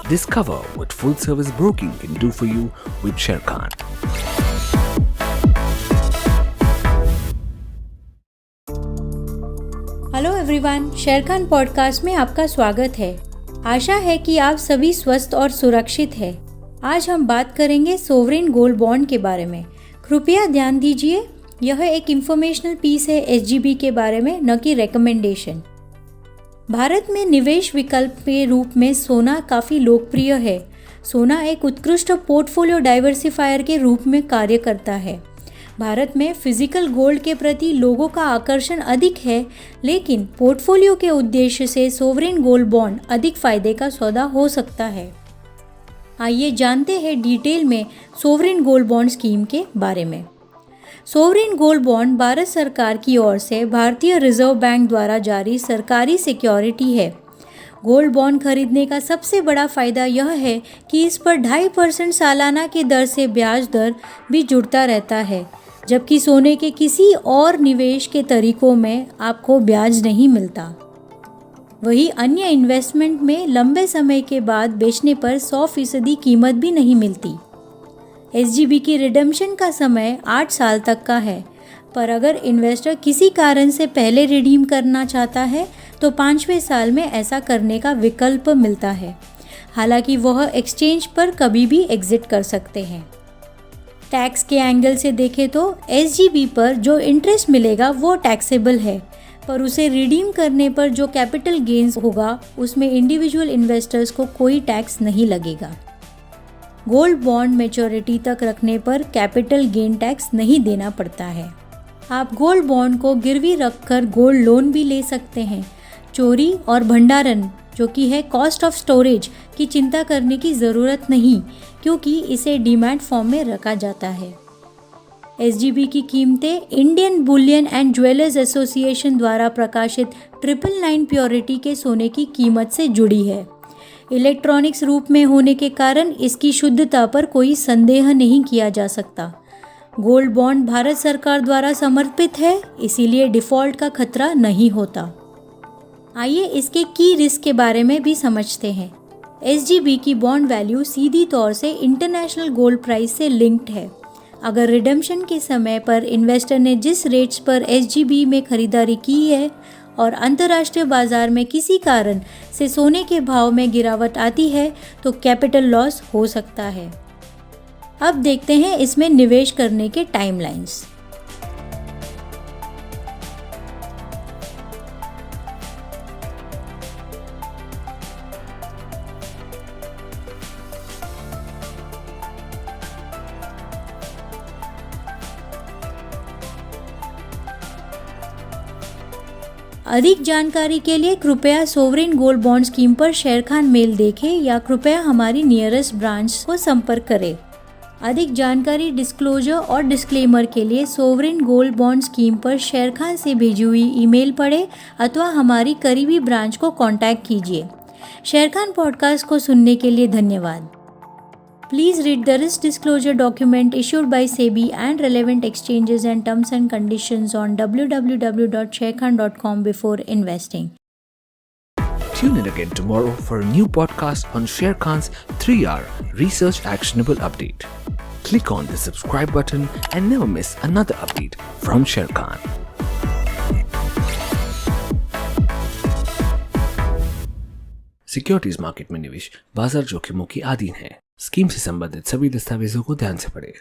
Discover what full service broking can do for you with Sharekhan. Hello everyone, Sharekhan podcast में आपका स्वागत है। आशा है कि आप सभी स्वस्थ और सुरक्षित हैं। आज हम बात करेंगे सोवरेन गोल्ड बॉन्ड के बारे में। कृपया ध्यान दीजिए, यह एक इंफॉर्मेशनल पीस है एसजीबी के बारे में, न कि रिकमेंडेशन। भारत में निवेश विकल्प के रूप में सोना काफ़ी लोकप्रिय है। सोना एक उत्कृष्ट पोर्टफोलियो डाइवर्सिफायर के रूप में कार्य करता है। भारत में फिजिकल गोल्ड के प्रति लोगों का आकर्षण अधिक है, लेकिन पोर्टफोलियो के उद्देश्य से सोवरेन गोल्ड बॉन्ड अधिक फायदे का सौदा हो सकता है। आइए जानते हैं डिटेल में सोवरेन गोल्ड बॉन्ड स्कीम के बारे में। सोवरेन गोल्ड बॉन्ड भारत सरकार की ओर से भारतीय रिजर्व बैंक द्वारा जारी सरकारी सिक्योरिटी है। गोल्ड बॉन्ड खरीदने का सबसे बड़ा फ़ायदा यह है कि इस पर 2.5% सालाना की दर से ब्याज दर भी जुड़ता रहता है, जबकि सोने के किसी और निवेश के तरीकों में आपको ब्याज नहीं मिलता। वहीं अन्य इन्वेस्टमेंट में लंबे समय के बाद बेचने पर 100% कीमत भी नहीं मिलती। एसजीबी की रिडेम्पशन का समय 8 साल तक का है, पर अगर इन्वेस्टर किसी कारण से पहले रिडीम करना चाहता है तो 5वें साल में ऐसा करने का विकल्प मिलता है। हालांकि वह एक्सचेंज पर कभी भी एग्जिट कर सकते हैं। टैक्स के एंगल से देखें तो एसजीबी पर जो इंटरेस्ट मिलेगा वो टैक्सेबल है, पर उसे रिडीम करने पर जो कैपिटल गेन्स होगा उसमें इंडिविजुअल इन्वेस्टर्स को कोई टैक्स नहीं लगेगा। गोल्ड बॉन्ड मैच्योरिटी तक रखने पर कैपिटल गेन टैक्स नहीं देना पड़ता है। आप गोल्ड बॉन्ड को गिरवी रखकर गोल्ड लोन भी ले सकते हैं। चोरी और भंडारण, जो कि है कॉस्ट ऑफ स्टोरेज, की चिंता करने की ज़रूरत नहीं, क्योंकि इसे डीमैट फॉर्म में रखा जाता है। एसजीबी की कीमतें Indian Boolean and jewellers association द्वारा प्रकाशित 999 प्योरिटी के सोने की कीमत से जुड़ी है। इलेक्ट्रॉनिक्स रूप में होने के कारण इसकी शुद्धता पर कोई संदेह नहीं किया जा सकता। गोल्ड बॉन्ड भारत सरकार द्वारा समर्पित है, इसीलिए डिफ़ॉल्ट का खतरा नहीं होता। आइए इसके की रिस्क के बारे में भी समझते हैं। एसजीबी की बॉन्ड वैल्यू सीधी तौर से इंटरनेशनल गोल्ड प्राइस से लिंक्ड है। अगर रिडेम्पशन के समय पर इन्वेस्टर ने जिस रेट्स पर एसजीबी में खरीदारी की है और अंतर्राष्ट्रीय बाजार में किसी कारण से सोने के भाव में गिरावट आती है तो कैपिटल लॉस हो सकता है। अब देखते हैं इसमें निवेश करने के टाइमलाइंस। अधिक जानकारी के लिए कृपया सोवरेन गोल्ड बॉन्ड स्कीम पर शेरखान मेल देखें या कृपया हमारी नियरेस्ट ब्रांच को संपर्क करें। अधिक जानकारी, डिस्क्लोजर और डिस्क्लेमर के लिए सोवरेन गोल्ड बॉन्ड स्कीम पर शेरखान से भेजी हुई ईमेल पढ़ें अथवा हमारी करीबी ब्रांच को कांटेक्ट कीजिए। शेरखान पॉडकास्ट को सुनने के लिए धन्यवाद। Please read the risk disclosure document issued by SEBI and relevant exchanges and terms and conditions on www.sharekhan.com before investing. Tune in again tomorrow for a new podcast on Sharekhan's 3-hour research actionable update. Click on the subscribe button and never miss another update from Sharekhan. Securities market में निवेश बाजार जोखिमों की अधीन है। Scheme से संबंधित सभी दस्तावेजों को ध्यान से पढ़ें।